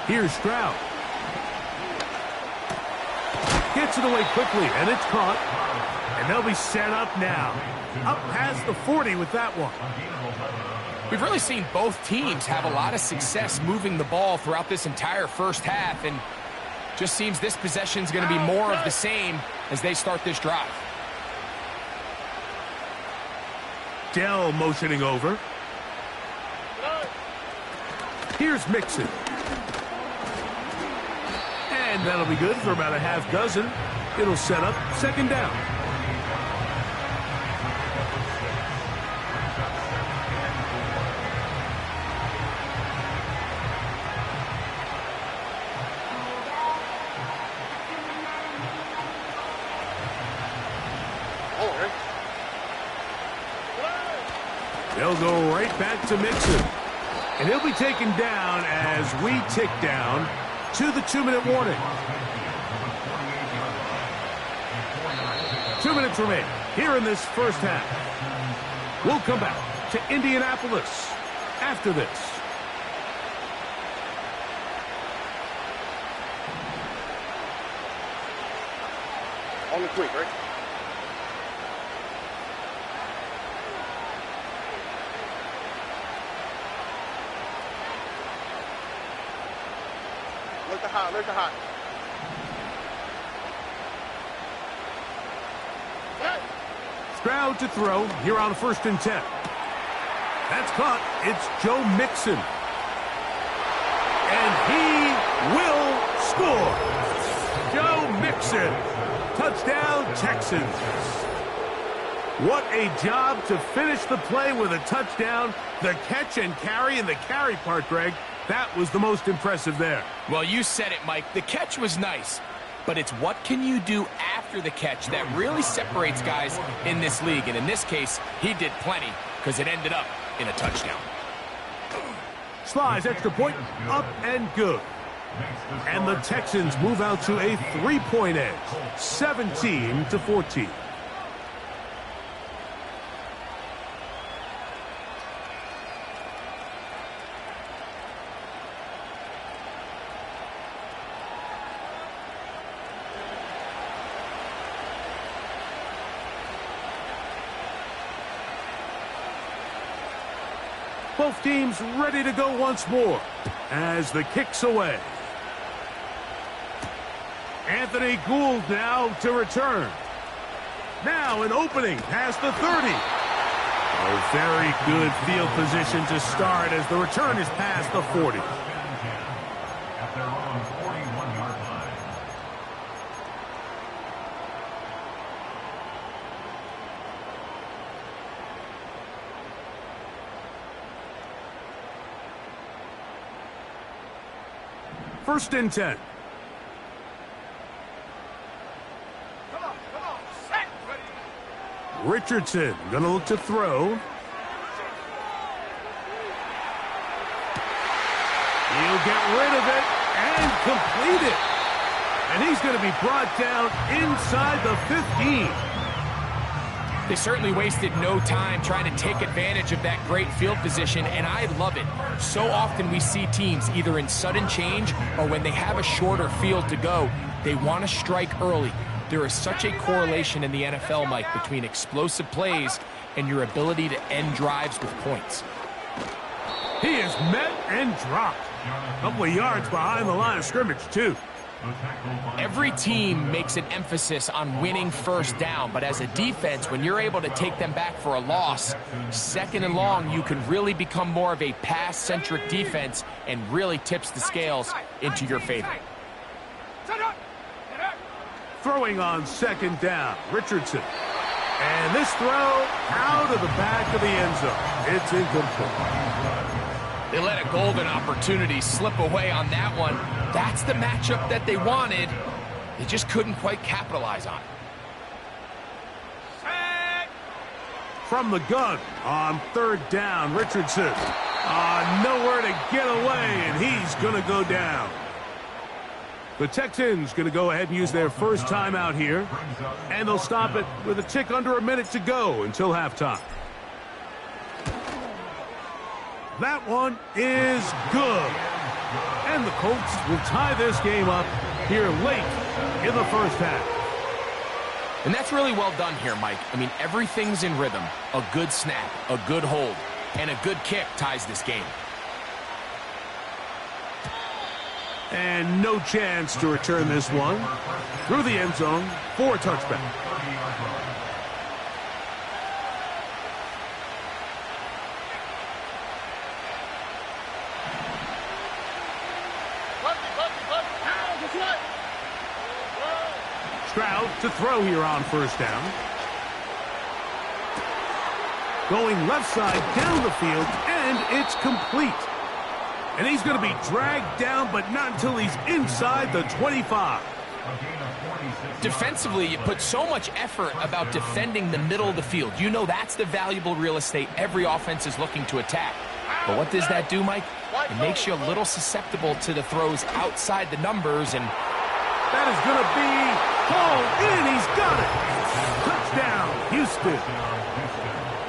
Here's Stroud. Gets it away quickly, and it's caught. And they'll be set up now. Up past the 40 with that one. We've really seen both teams have a lot of success moving the ball throughout this entire first half, and just seems this possession is going to be more of the same as they start this drive. Dell motioning over. Here's Mixon. And that'll be good for about a half dozen. It'll set up second down. They'll go right back to Mixon. And he'll be taken down as we tick down to the 2-minute warning. 2 minutes remain here in this first half. We'll come back to Indianapolis after this. On the quick, right? Look the hot, look the hot. Stroud to throw here on 1st and 10. That's caught. It's Joe Mixon. And he will score. Joe Mixon. Touchdown, Texans. What a job to finish the play with a touchdown. The catch and carry, and the carry part, Greg, that was the most impressive there. Well, you said it, Mike. The catch was nice, but it's what can you do after the catch that really separates guys in this league. And in this case, he did plenty because it ended up in a touchdown. Slides extra point, up and good. And the Texans move out to a 3-point edge, 17-14. Both teams ready to go once more as the kick's away. Anthony Gould now to return. Now an opening past the 30. A very good field position to start as the return is past the 40. At their own 41-yard line. First and 10. Richardson gonna look to throw. He'll get rid of it and complete it. And he's going to be brought down inside the 15. They certainly wasted no time trying to take advantage of that great field position, and I love it. So often we see teams either in sudden change or when they have a shorter field to go, they want to strike early. There is such a correlation in the NFL, Mike, between explosive plays and your ability to end drives with points. He is met and dropped. A couple of yards behind the line of scrimmage, too. Every team makes an emphasis on winning first down, but as a defense, when you're able to take them back for a loss, second and long, you can really become more of a pass-centric defense and really tips the scales into your favor. Throwing on second down, Richardson. And this throw out of the back of the end zone. It's incomplete. They let a golden opportunity slip away on that one. That's the matchup that they wanted. They just couldn't quite capitalize on it. From the gun on third down, Richardson. Nowhere to get away, and he's going to go down. The Texans going to go ahead and use their first timeout here, and they'll stop it with a tick under a minute to go until halftime. That one is good. And the Colts will tie this game up here late in the first half. And that's really well done here, Mike. I mean, everything's in rhythm. A good snap, a good hold, and a good kick ties this game. And no chance to return this one through the end zone for a touchback. Stroud to throw here on first down. Going left side down the field, and it's complete. And he's going to be dragged down, but not until he's inside the 25. Defensively, you put so much effort about defending the middle of the field. You know that's the valuable real estate every offense is looking to attack. But what does that do, Mike? It makes you a little susceptible to the throws outside the numbers, and that is going to be hauled in. He's got it. Touchdown, Houston.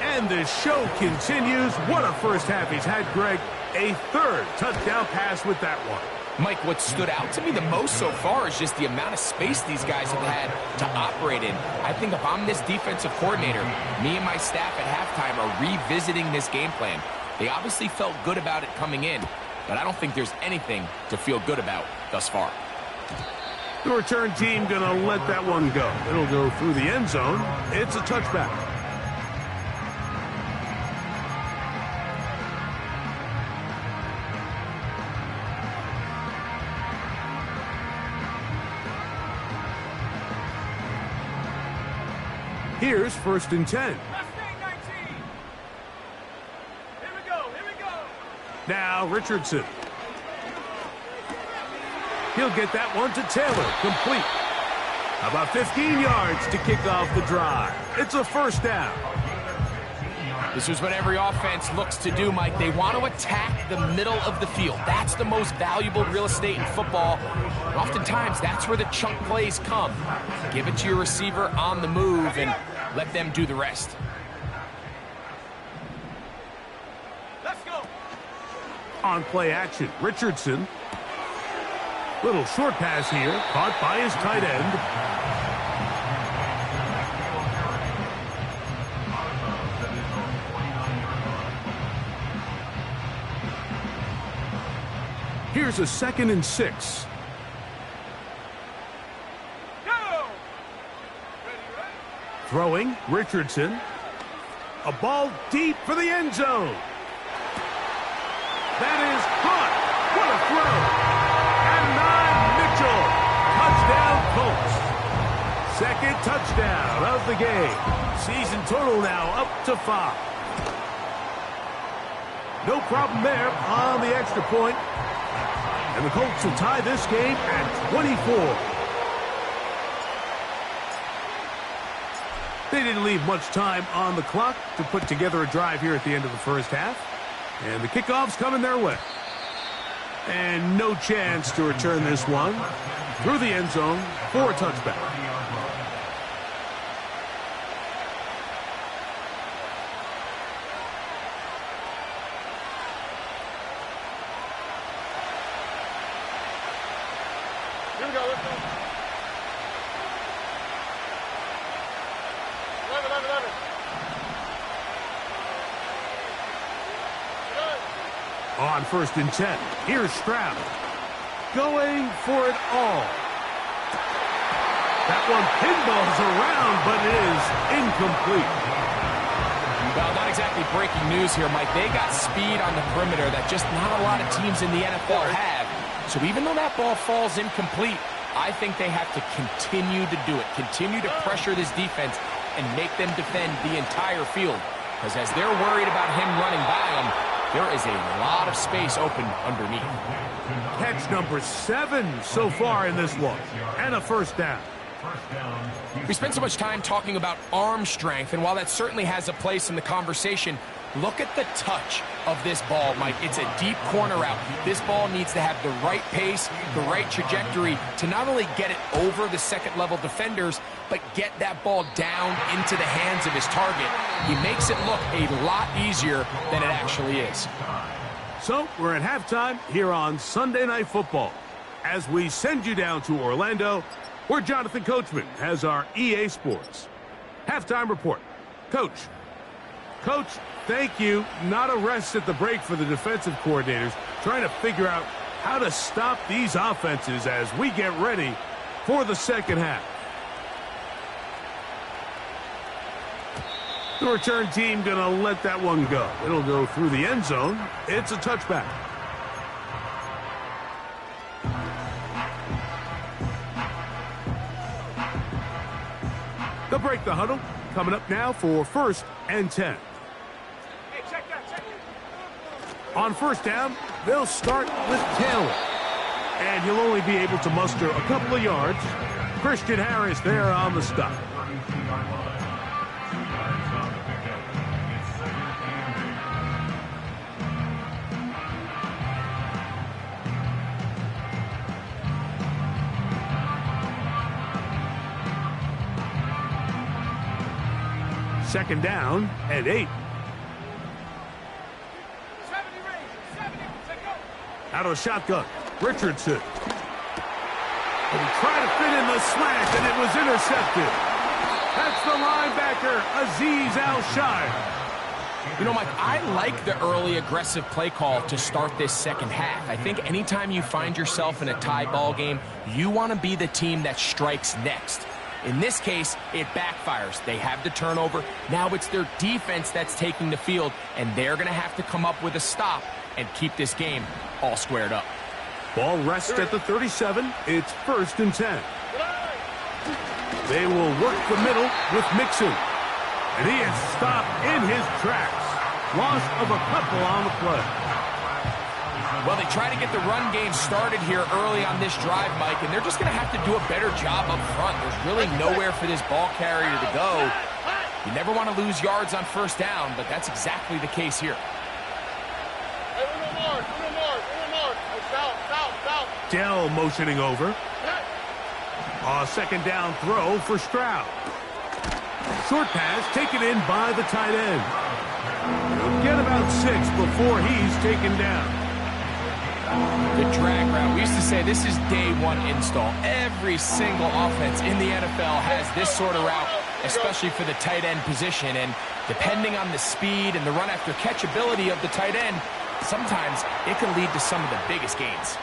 And the show continues. What a first half he's had, Greg. A third touchdown pass with that one. Mike, what stood out to me the most so far is just the amount of space these guys have had to operate in. I think if I'm this defensive coordinator, me and my staff at halftime are revisiting this game plan. They obviously felt good about it coming in, but I don't think there's anything to feel good about thus far. The return team going to let that one go. It'll go through the end zone. It's a touchback. Here's 1st and 10. Here we go. Now Richardson. He'll get that one to Taylor. Complete. About 15 yards to kick off the drive. It's a first down. This is what every offense looks to do, Mike. They want to attack the middle of the field. That's the most valuable real estate in football. Oftentimes, that's where the chunk plays come. Give it to your receiver on the move and let them do the rest. Let's go. On play action, Richardson. Little short pass here, caught by his tight end. Here's a 2nd and 6. Go. Throwing, Richardson. A ball deep for the end zone. That is caught. What a throw. And 9 Mitchell. Touchdown, Colts. 2nd touchdown of the game. Season total now up to 5. No problem there on the extra point. And the Colts will tie this game at 24. They didn't leave much time on the clock to put together a drive here at the end of the first half. And the kickoff's coming their way. And no chance to return this one through the end zone for a touchback. Here we go. Let's go. 11. On 1st and 10, here's Stroud. Going for it all. That one pinballs around, but it is incomplete. Well, not exactly breaking news here, Mike. They got speed on the perimeter that just not a lot of teams in the NFL have. So even though that ball falls incomplete, I think they have to continue to do it. Continue to pressure this defense and make them defend the entire field. Because as they're worried about him running by them, there is a lot of space open underneath. Catch number 7 so far in this one. And a first down. We spend so much time talking about arm strength, and while that certainly has a place in the conversation, look at the touch of this ball, Mike. It's a deep corner route. This ball needs to have the right pace, the right trajectory to not only get it over the second-level defenders, but get that ball down into the hands of his target. He makes it look a lot easier than it actually is. So we're at halftime here on Sunday Night Football. As we send you down to Orlando, where Jonathan Coachman has our EA Sports halftime report. Coach, thank you. Not a rest at the break for the defensive coordinators, trying to figure out how to stop these offenses as we get ready for the second half. The return team going to let that one go. It'll go through the end zone. It's a touchback. They'll break the huddle. Coming up now for 1st and 10. Hey, check that. On first down, they'll start with Taylor. And he'll only be able to muster a couple of yards. Christian Harris there on the stop. Second down and 8. 70 range. 70. Let's go. Out of the shotgun, Richardson. And he tried to fit in the slant, and it was intercepted. That's the linebacker, Azeez Al-Shire. You know, Mike, I like the early aggressive play call to start this second half. I think anytime you find yourself in a tie ball game, you want to be the team that strikes next. In this case, it backfires. They have the turnover. Now it's their defense that's taking the field, and they're going to have to come up with a stop and keep this game all squared up. Ball rests at the 37. It's 1st and 10. They will work the middle with Mixon. And he is stopped in his tracks. Loss of a couple on the play. Well, they try to get the run game started here early on this drive, Mike, and they're just going to have to do a better job up front. There's really nowhere for this ball carrier to go. You never want to lose yards on first down, but that's exactly the case here. Hey, Uno Mars. Hey, south. Dell motioning over. A second down throw for Stroud. Short pass taken in by the tight end. He'll get about 6 before he's taken down. Good drag route. We used to say this is day one install. Every single offense in the NFL has this sort of route, especially for the tight end position. And depending on the speed and the run after catch ability of the tight end, sometimes it can lead to some of the biggest gains.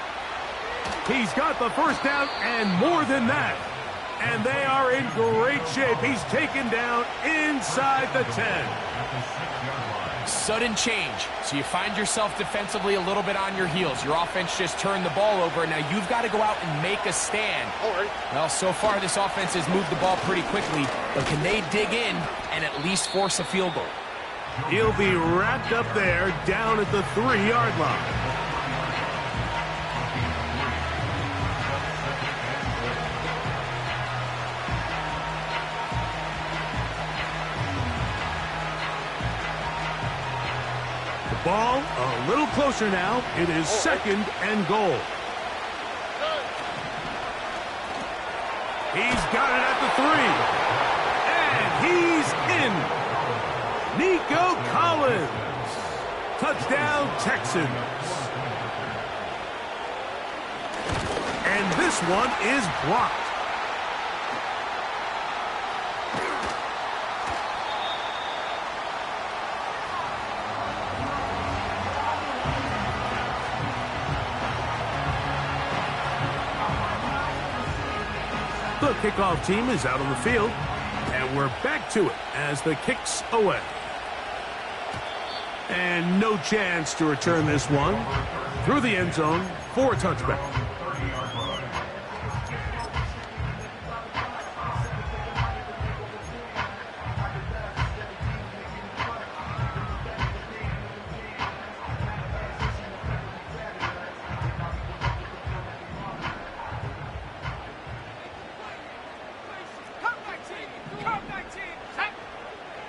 He's got the first down and more than that. And they are in great shape. He's taken down inside the 10. Sudden change. So you find yourself defensively a little bit on your heels. Your offense just turned the ball over. Now you've got to go out and make a stand. Well, so far this offense has moved the ball pretty quickly. But can they dig in and at least force a field goal? He'll be wrapped up there down at the 3-yard line. Ball a little closer now. It is 2nd and goal. He's got it at the 3. And he's in. Nico Collins. Touchdown, Texans. And this one is blocked. The kickoff team is out on the field, and we're back to it as the kick's away. And no chance to return this one through the end zone for a touchback.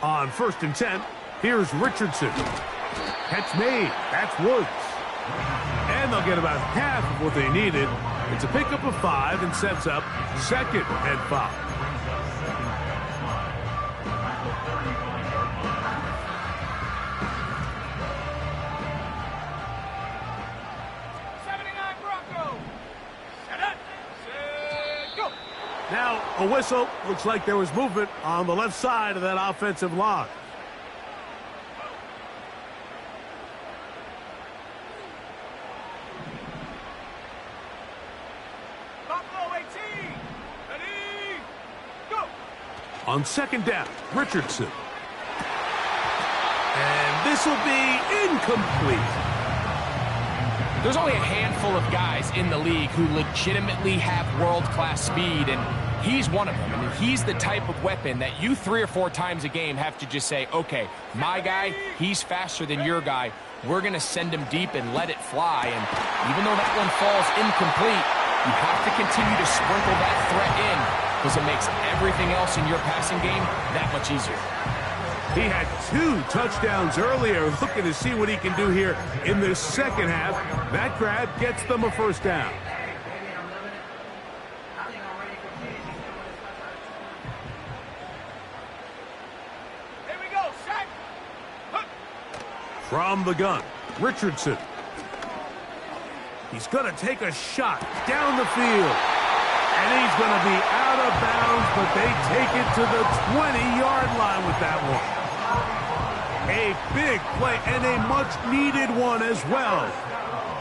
On 1st and 10, here's Richardson. Catch made. That's Woods. And they'll get about half of what they needed. It's a pickup of 5 and sets up 2nd and 5. Now, a whistle. Looks like there was movement on the left side of that offensive line. Buffalo 18. Ready, go. On second down, Richardson. And this will be incomplete. There's only a handful of guys in the league who legitimately have world-class speed, and he's one of them. I mean, he's the type of weapon that you 3 or 4 times a game have to just say, okay, my guy, he's faster than your guy. We're going to send him deep and let it fly. And even though that one falls incomplete, you have to continue to sprinkle that threat in because it makes everything else in your passing game that much easier. He had 2 touchdowns earlier, looking to see what he can do here in the second half. That grab gets them a first down. Here we go, set. From the gun, Richardson. He's going to take a shot down the field. And he's going to be out of bounds, but they take it to the 20-yard line with that one. A big play and a much-needed one as well.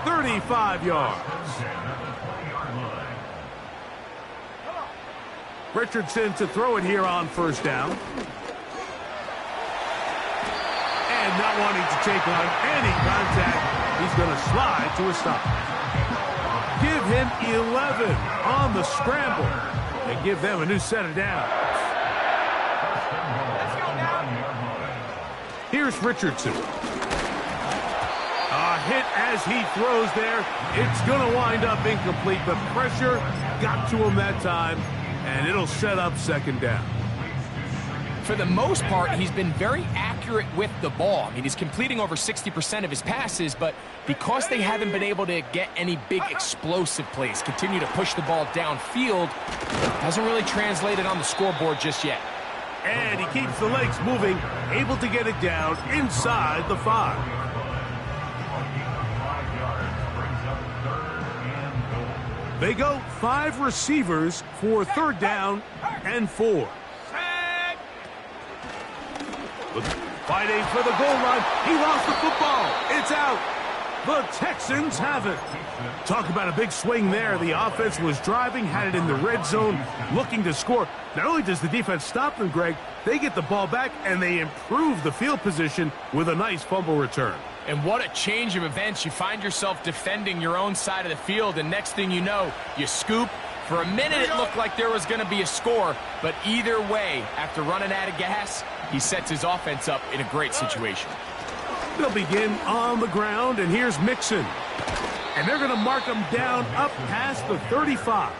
35 yards. Richardson to throw it here on first down. And not wanting to take on any contact, he's going to slide to a stop. Give him 11 on the scramble and give them a new set of downs. Here's Richardson. A hit as he throws there. It's going to wind up incomplete. The pressure got to him that time, and it'll set up second down. For the most part, he's been very accurate with the ball. I mean, he's completing over 60% of his passes, but because they haven't been able to get any big explosive plays, continue to push the ball downfield, doesn't really translate it on the scoreboard just yet. And he keeps the legs moving, able to get it down inside the 5. They go 5 receivers for third down and 4. Fighting for the goal line. He lost the football. It's out. The Texans have it. Talk about a big swing there. The offense was driving, had it in the red zone, looking to score. Not only does the defense stop them, Greg, they get the ball back and they improve the field position with a nice fumble return. And what a change of events. You find yourself defending your own side of the field, and next thing you know, you scoop. For a minute, it looked like there was going to be a score, but either way, after running out of gas, he sets his offense up in a great situation. They'll begin on the ground, and here's Mixon. And they're going to mark him down up past the 35.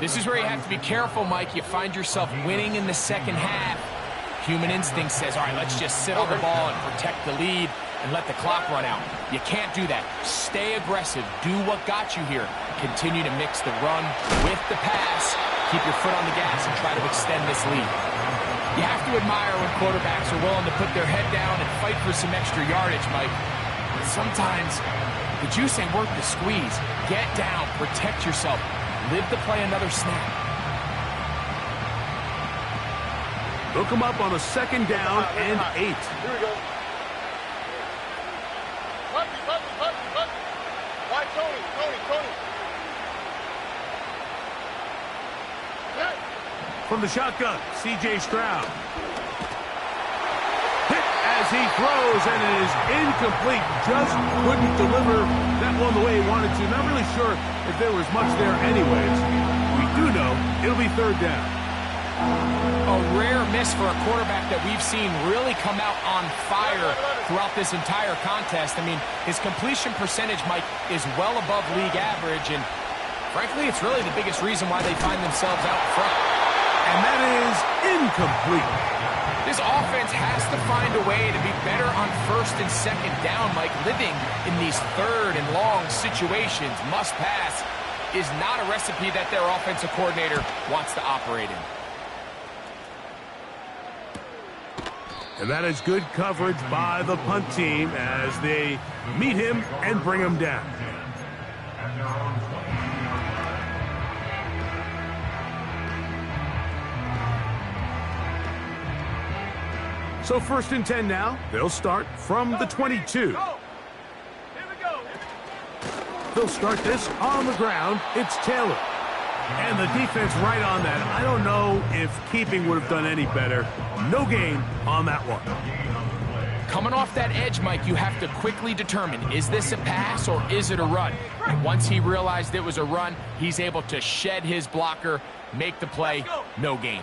This is where you have to be careful, Mike. You find yourself winning in the second half. Human instinct says, all right, let's just sit on the ball and protect the lead and let the clock run out. You can't do that. Stay aggressive. Do what got you here. Continue to mix the run with the pass. Keep your foot on the gas and try to extend this lead. You have to admire when quarterbacks are willing to put their head down and fight for some extra yardage, Mike. But sometimes the juice ain't worth the squeeze. Get down. Protect yourself. Live to play another snap. Hook him up on a second down and 8. Here we go. Cut. Why, Tony? From the shotgun, C.J. Stroud. Hit as he throws, and it is incomplete. Just couldn't deliver that one the way he wanted to. Not really sure if there was much there anyways. We do know it'll be third down. A rare miss for a quarterback that we've seen really come out on fire throughout this entire contest. I mean, his completion percentage, Mike, is well above league average, and frankly, it's really the biggest reason why they find themselves out front. And that is incomplete. This offense has to find a way to be better on first and second down, Mike. Living in these third and long situations, must pass, is not a recipe that their offensive coordinator wants to operate in. And that is good coverage by the punt team as they meet him and bring him down. So 1st and 10 now. They'll start from the 22. Go. Here we go. They'll start this on the ground. It's Taylor. And the defense right on that. I don't know if keeping would have done any better. No gain on that one. Coming off that edge, Mike, you have to quickly determine, is this a pass or is it a run? And once he realized it was a run, he's able to shed his blocker, make the play, no gain.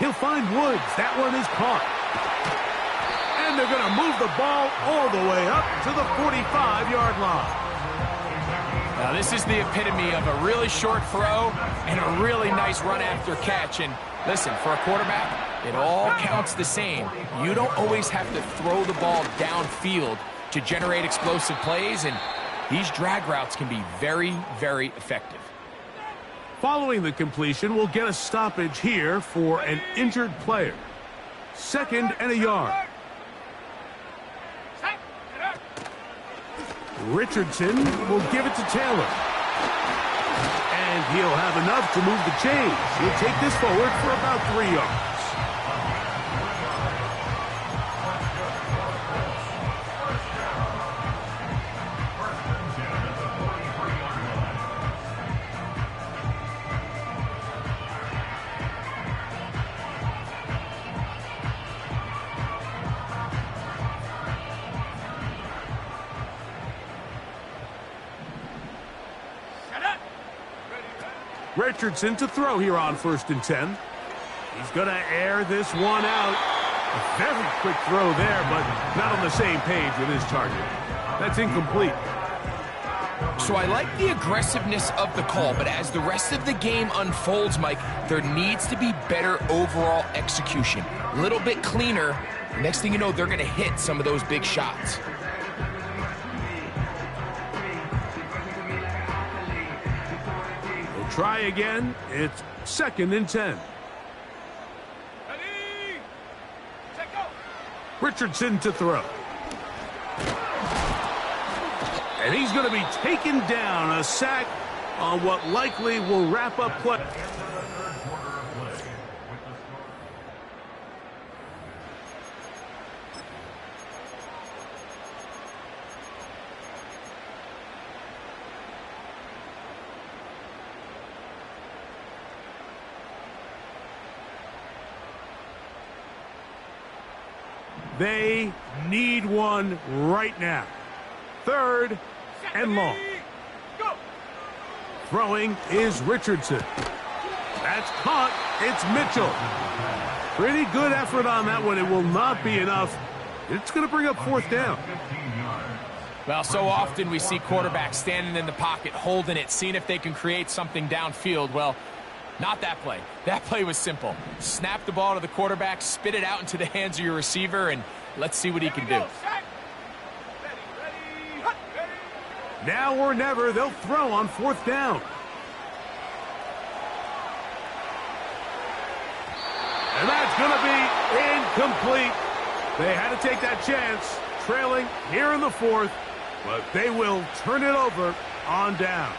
He'll find Woods. That one is caught. And they're going to move the ball all the way up to the 45-yard line. Now, this is the epitome of a really short throw and a really nice run after catch. And listen, for a quarterback, it all counts the same. You don't always have to throw the ball downfield to generate explosive plays, and these drag routes can be very, very effective. Following the completion, we'll get a stoppage here for an injured player. 2nd and a yard. Richardson will give it to Taylor. And he'll have enough to move the chains. He'll take this forward for about 3 yards. Richardson to throw here on 1st and 10. He's going to air this one out. A very quick throw there, but not on the same page with his target. That's incomplete. So I like the aggressiveness of the call, but as the rest of the game unfolds, Mike, there needs to be better overall execution. A little bit cleaner. Next thing you know, they're going to hit some of those big shots. Try again. It's 2nd and 10. Ready. Set, go. Richardson to throw. And he's going to be taken down. A sack on what likely will wrap up play. They need one right now. 3rd and long. Go. Throwing is Richardson. That's caught. It's Mitchell. Pretty good effort on that one. It will not be enough. It's going to bring up 4th down. Well, so often we see quarterbacks standing in the pocket, holding it, seeing if they can create something downfield. Well, not that play. That play was simple. Snap the ball to the quarterback, spit it out into the hands of your receiver, and let's see what he can do. Now or never, they'll throw on 4th down. And that's going to be incomplete. They had to take that chance, trailing here in the 4th, but they will turn it over on down.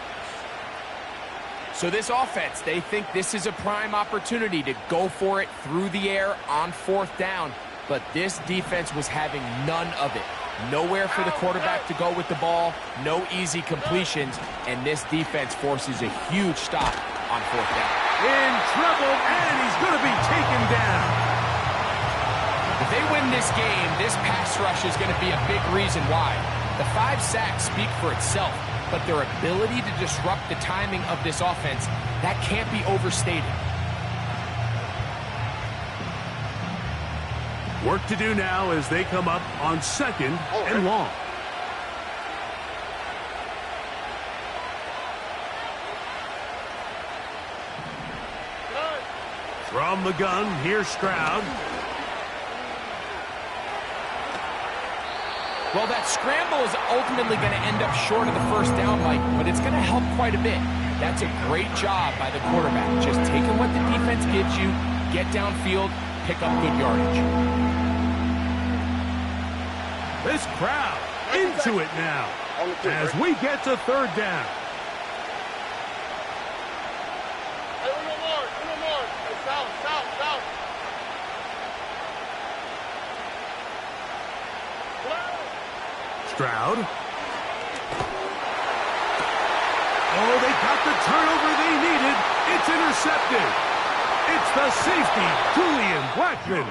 So this offense, they think this is a prime opportunity to go for it through the air on 4th down, but this defense was having none of it. Nowhere for the quarterback to go with the ball, no easy completions, and this defense forces a huge stop on 4th down. In trouble, and he's going to be taken down. If they win this game, this pass rush is going to be a big reason why. The 5 sacks speak for itself, but their ability to disrupt the timing of this offense, that can't be overstated. Work to do now as they come up on 2nd and long. From the gun, here's Stroud. Well, that scramble is ultimately going to end up short of the 1st down, Mike, but it's going to help quite a bit. That's a great job by the quarterback, just taking what the defense gives you, get downfield, pick up good yardage. This crowd into it now as we get to 3rd down. Hey, one more. Hey, south. Stroud. Oh, they got the turnover they needed. It's intercepted. It's the safety, Julian Blackmon.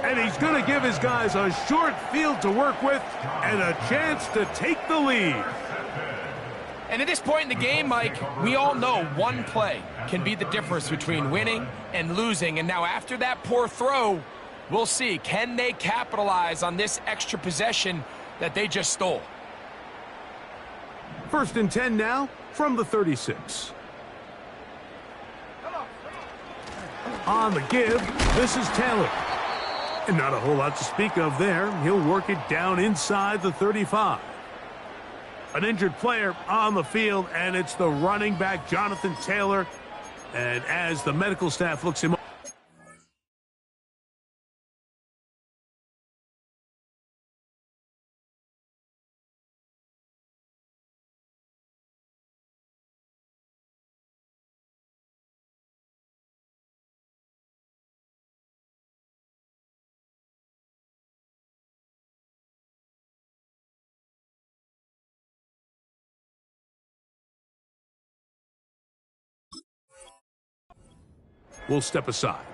And he's going to give his guys a short field to work with and a chance to take the lead. And at this point in the game, Mike, we all know one play can be the difference between winning and losing. And now after that poor throw, we'll see, can they capitalize on this extra possession that they just stole? 1st and 10 now from the 36. On the give, this is Taylor. And not a whole lot to speak of there. He'll work it down inside the 35. An injured player on the field, and it's the running back, Jonathan Taylor. And as the medical staff looks him up, we'll step aside.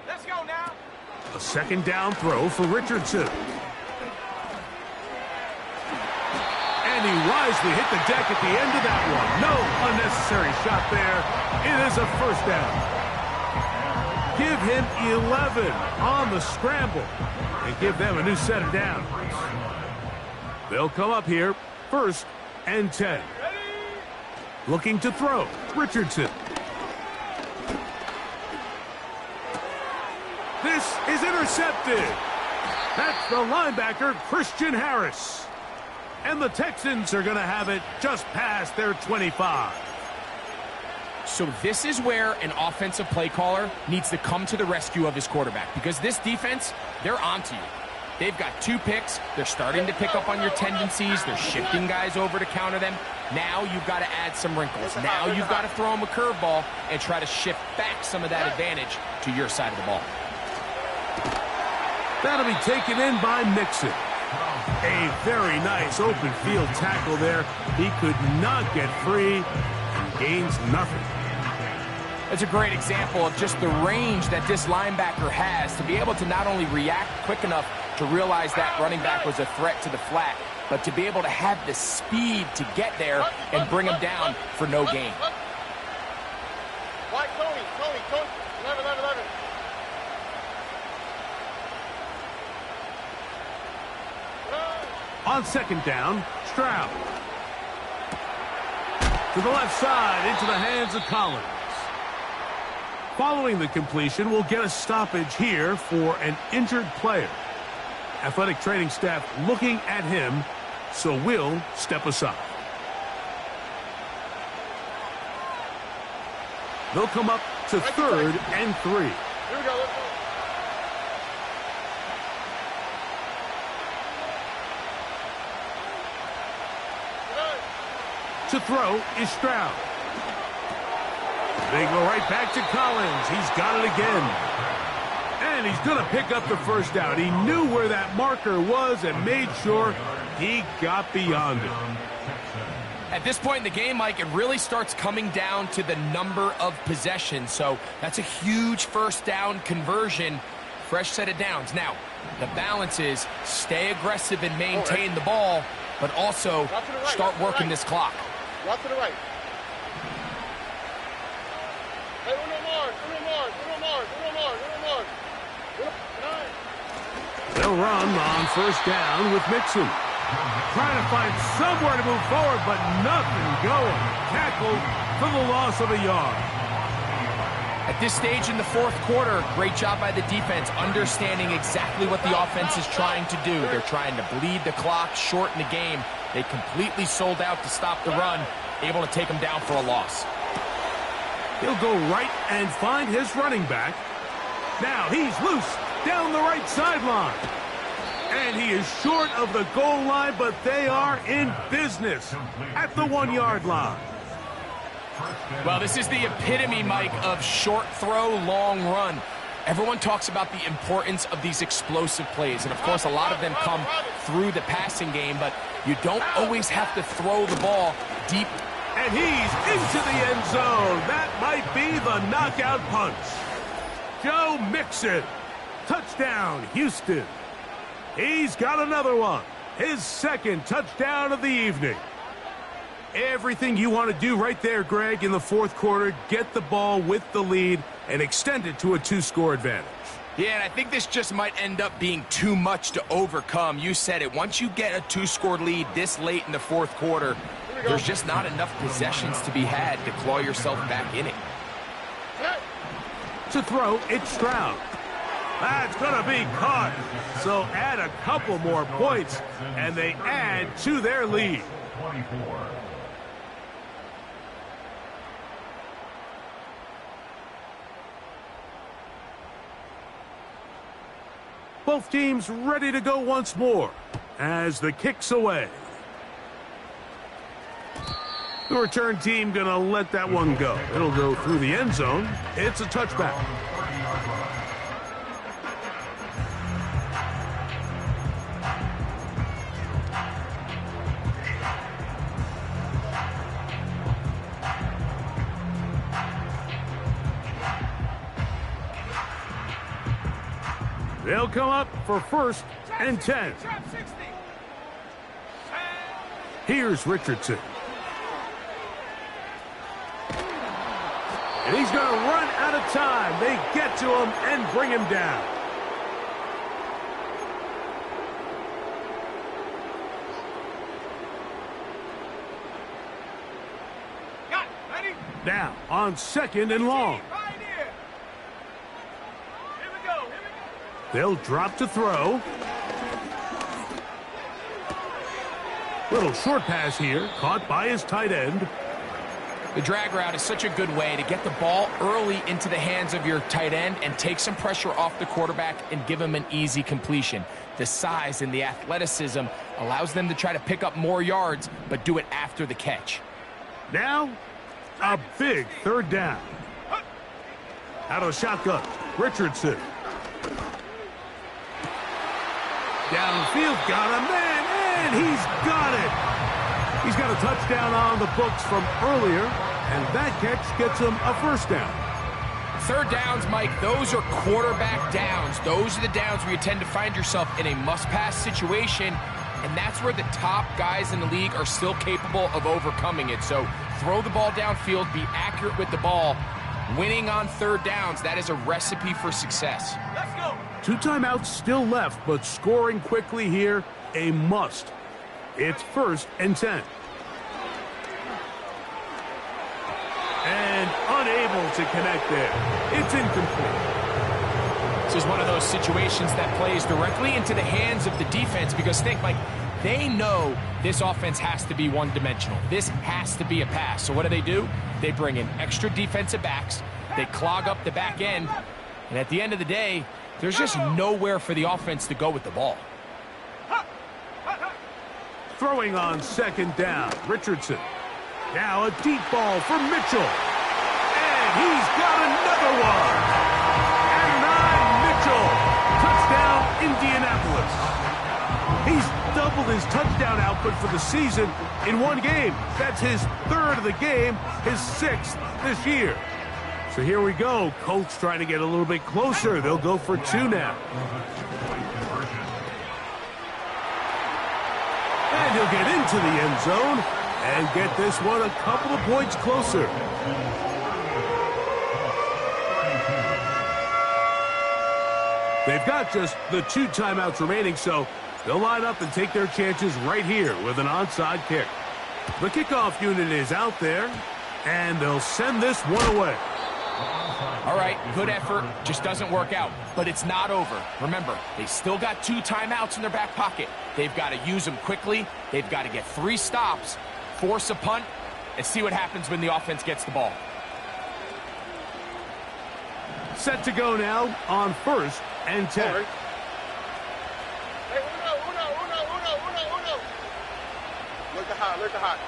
Let's go now. A 2nd down throw for Richardson. And he wisely hit the deck at the end of that one. No unnecessary shot there. It is a 1st down. Give him 11 on the scramble and give them a new set of downs. They'll come up here 1st and 10. Looking to throw, Richardson. This is intercepted. That's the linebacker, Christian Harris. And the Texans are going to have it just past their 25. So this is where an offensive play caller needs to come to the rescue of his quarterback, because this defense, they're onto you. They've got 2 picks. They're starting to pick up on your tendencies. They're shifting guys over to counter them. Now you've got to add some wrinkles. Now you've got to throw them a curveball and try to shift back some of that advantage to your side of the ball. That'll be taken in by Mixon. A very nice open field tackle there. He could not get free and gains nothing. It's a great example of just the range that this linebacker has to be able to not only react quick enough to realize that running back was a threat to the flat, but to be able to have the speed to get there and bring him down for no gain. Why, Tony, 11. On 2nd down, Stroud. To the left side, into the hands of Collins. Following the completion, we'll get a stoppage here for an injured player. Athletic training staff looking at him, so we'll step aside. They'll come up to 3rd and 3. Here we go, let's go. To throw is Stroud. They go right back to Collins. He's got it again. And he's going to pick up the 1st down. He knew where that marker was and made sure he got beyond it. At this point in the game, Mike, it really starts coming down to the number of possessions. So that's a huge 1st down conversion. Fresh set of downs. Now, the balance is stay aggressive and maintain the ball, but also start working this clock. Rock to the right. Hey, Uno Mars. They'll run on 1st down with Mixon. Trying to find somewhere to move forward, but nothing going. Tackled for the loss of a yard. At this stage in the 4th quarter, great job by the defense, understanding exactly what the offense is trying to do. They're trying to bleed the clock, shorten the game. They completely sold out to stop the run, able to take them down for a loss. He'll go right and find his running back. Now he's loose down the right sideline. And he is short of the goal line, but they are in business at the 1-yard line. Well, this is the epitome, Mike, of short throw, long run. Everyone talks about the importance of these explosive plays, and of course a lot of them come through the passing game, but you don't always have to throw the ball deep. And he's into the end zone. That might be the knockout punch. Joe Mixon. Touchdown, Houston. He's got another one. His second touchdown of the evening. Everything you want to do right there, Greg, in the fourth quarter, get the ball with the lead and extend it to a 2-score advantage. Yeah, and I think this just might end up being too much to overcome. You said it. Once you get a 2-score lead this late in the fourth quarter, there's just not enough possessions to be had to claw yourself back in it. To throw, it's Stroud. That's going to be caught. So add a couple more points, and they add to their lead. 24. Both teams ready to go once more as the kick's away. The return team going to let that one go. It'll go through the end zone. It's a touchback. They'll come up for 1st and 10. Here's Richardson. And he's going to run out of time. They get to him and bring him down. Now on 2nd and long. They'll drop to throw. Little short pass here, caught by his tight end. The drag route is such a good way to get the ball early into the hands of your tight end and take some pressure off the quarterback and give him an easy completion. The size and the athleticism allows them to try to pick up more yards, but do it after the catch. Now, a big 3rd down. Out of shotgun, Richardson. Downfield, got a man, and he's got it. He's got a touchdown on the books from earlier, and that catch gets him a 1st down. 3rd downs, Mike, those are quarterback downs. Those are the downs where you tend to find yourself in a must-pass situation, and that's where the top guys in the league are still capable of overcoming it. So throw the ball downfield, be accurate with the ball. Winning on 3rd downs, that is a recipe for success. Let's go. 2 timeouts still left, but scoring quickly here, a must. It's 1st and 10. And unable to connect there. It's incomplete. This is one of those situations that plays directly into the hands of the defense because think, like, they know this offense has to be one-dimensional. This has to be a pass. So what do? They bring in extra defensive backs. They clog up the back end. And at the end of the day, there's just nowhere for the offense to go with the ball. Throwing on 2nd down, Richardson. Now a deep ball for Mitchell. And he's got another one. And Mitchell. Touchdown, Indianapolis. He's doubled his touchdown output for the season in one game. That's his 3rd of the game, his 6th this year. So here we go. Colts trying to get a little bit closer. They'll go for 2 now. And he'll get into the end zone and get this one a couple of points closer. They've got just the 2 timeouts remaining, so they'll line up and take their chances right here with an onside kick. The kickoff unit is out there, and they'll send this one away. All right, good effort, just doesn't work out, but it's not over. Remember, they still got 2 timeouts in their back pocket. They've got to use them quickly. They've got to get 3 stops, force a punt, and see what happens when the offense gets the ball. Set to go now on 1st and 10. Hey, uno. Look at hot.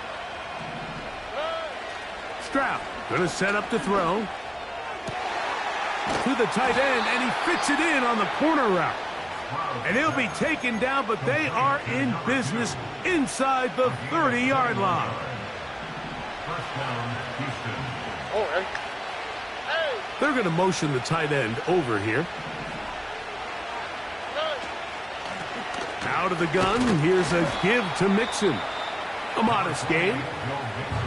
Stroud going to set up to throw. To the tight end, and he fits it in on the corner route. And he'll be taken down, but they are in business inside the 30-yard line. First down, Houston. Oh, hey. They're going to motion the tight end over here. Out of the gun, here's a give to Mixon. A modest gain,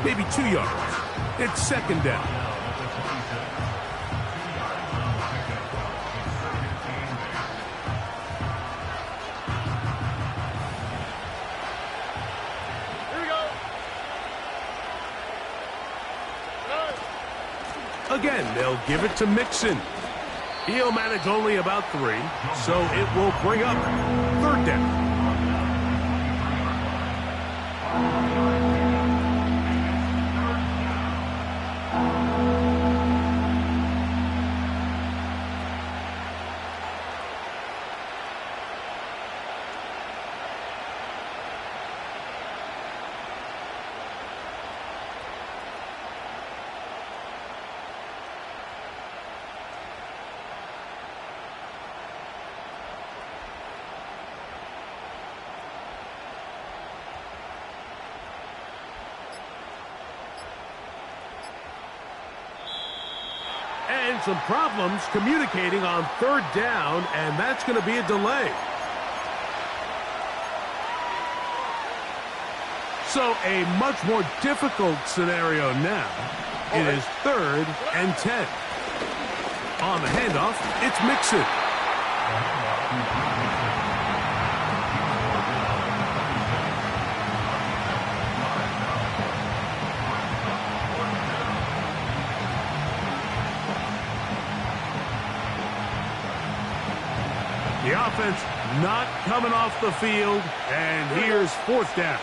maybe 2 yards. It's 2nd down. Again, they'll give it to Mixon. He'll manage only about 3, so it will bring up 3rd down. And some problems communicating on 3rd down, and that's going to be a delay. So a much more difficult scenario now. It is 3rd and 10. On the handoff, it's Mixon. The offense not coming off the field, and here's 4th down.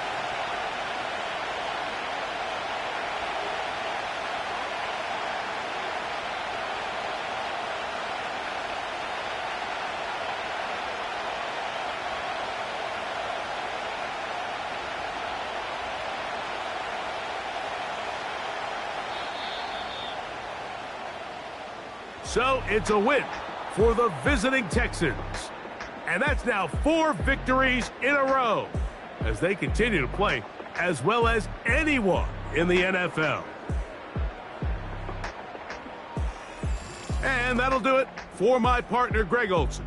So it's a win for the visiting Texans. And that's now 4 victories in a row as they continue to play as well as anyone in the NFL. And that'll do it for my partner, Greg Olson.